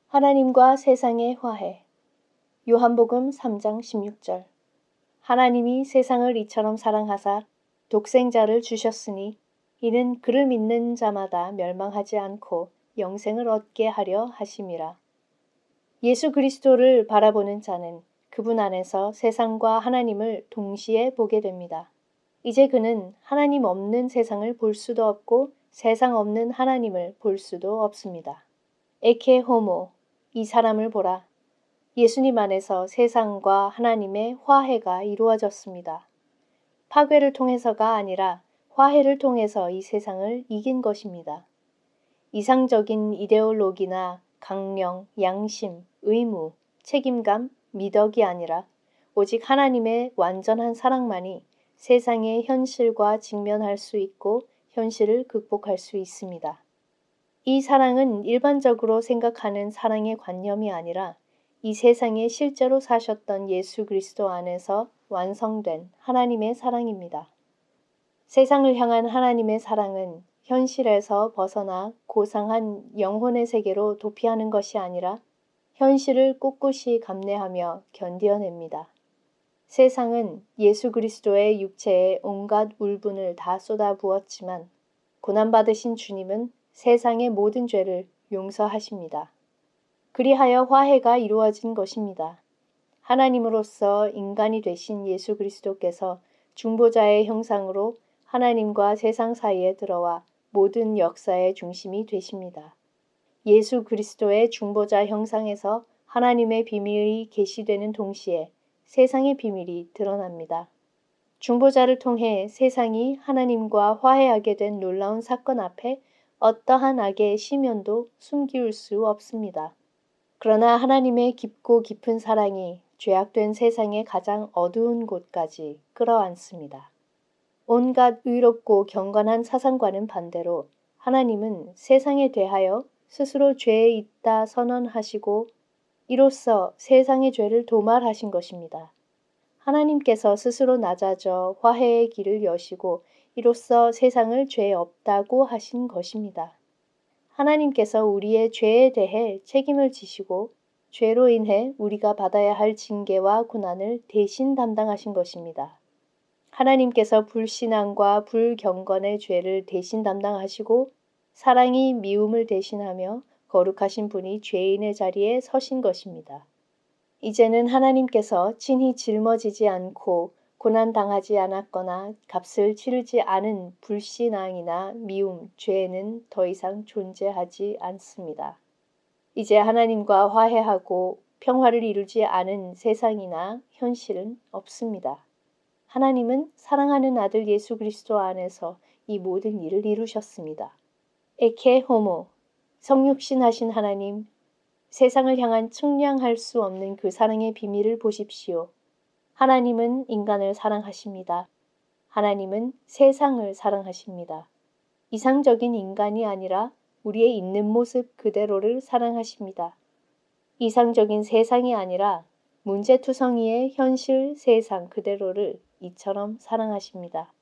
하나님과 세상의 화해. 요한복음 3장 16절. 하나님이 세상을 이처럼 사랑하사 독생자를 주셨으니 이는 그를 믿는 자마다 멸망하지 않고 영생을 얻게 하려 하심이라. 예수 그리스도를 바라보는 자는 그분 안에서 세상과 하나님을 동시에 보게 됩니다. 이제 그는 하나님 없는 세상을 볼 수도 없고 세상 없는 하나님을 볼 수도 없습니다. 에케 호모, 이 사람을 보라. 예수님 안에서 세상과 하나님의 화해가 이루어졌습니다. 파괴를 통해서가 아니라 화해를 통해서 이 세상을 이긴 것입니다. 이상적인 이데올로기나 강령, 양심, 의무, 책임감, 미덕이 아니라 오직 하나님의 완전한 사랑만이 세상의 현실과 직면할 수 있고 현실을 극복할 수 있습니다. 이 사랑은 일반적으로 생각하는 사랑의 관념이 아니라 이 세상에 실제로 사셨던 예수 그리스도 안에서 완성된 하나님의 사랑입니다. 세상을 향한 하나님의 사랑은 현실에서 벗어나 고상한 영혼의 세계로 도피하는 것이 아니라 현실을 꿋꿋이 감내하며 견디어냅니다. 세상은 예수 그리스도의 육체에 온갖 울분을 다 쏟아부었지만 고난받으신 주님은 세상의 모든 죄를 용서하십니다. 그리하여 화해가 이루어진 것입니다. 하나님으로서 인간이 되신 예수 그리스도께서 중보자의 형상으로 하나님과 세상 사이에 들어와 모든 역사의 중심이 되십니다. 예수 그리스도의 중보자 형상에서 하나님의 비밀이 계시되는 동시에 세상의 비밀이 드러납니다. 중보자를 통해 세상이 하나님과 화해하게 된 놀라운 사건 앞에 어떠한 악의 심연도 숨기울 수 없습니다. 그러나 하나님의 깊고 깊은 사랑이 죄악된 세상의 가장 어두운 곳까지 끌어안습니다. 온갖 의롭고 경건한 사상과는 반대로 하나님은 세상에 대하여 스스로 죄에 있다 선언하시고 이로써 세상의 죄를 도말하신 것입니다. 하나님께서 스스로 낮아져 화해의 길을 여시고 이로써 세상을 죄 없다고 하신 것입니다. 하나님께서 우리의 죄에 대해 책임을 지시고 죄로 인해 우리가 받아야 할 징계와 고난을 대신 담당하신 것입니다. 하나님께서 불신앙과 불경건의 죄를 대신 담당하시고 사랑이 미움을 대신하며 거룩하신 분이 죄인의 자리에 서신 것입니다. 이제는 하나님께서 친히 짊어지지 않고 고난당하지 않았거나 값을 치르지 않은 불신앙이나 미움, 죄는 더 이상 존재하지 않습니다. 이제 하나님과 화해하고 평화를 이루지 않은 세상이나 현실은 없습니다. 하나님은 사랑하는 아들 예수 그리스도 안에서 이 모든 일을 이루셨습니다. 에케 호모, 성육신 하신 하나님, 세상을 향한 측량할 수 없는 그 사랑의 비밀을 보십시오. 하나님은 인간을 사랑하십니다. 하나님은 세상을 사랑하십니다. 이상적인 인간이 아니라 우리의 있는 모습 그대로를 사랑하십니다. 이상적인 세상이 아니라 문제투성이의 현실 세상 그대로를 이처럼 사랑하십니다.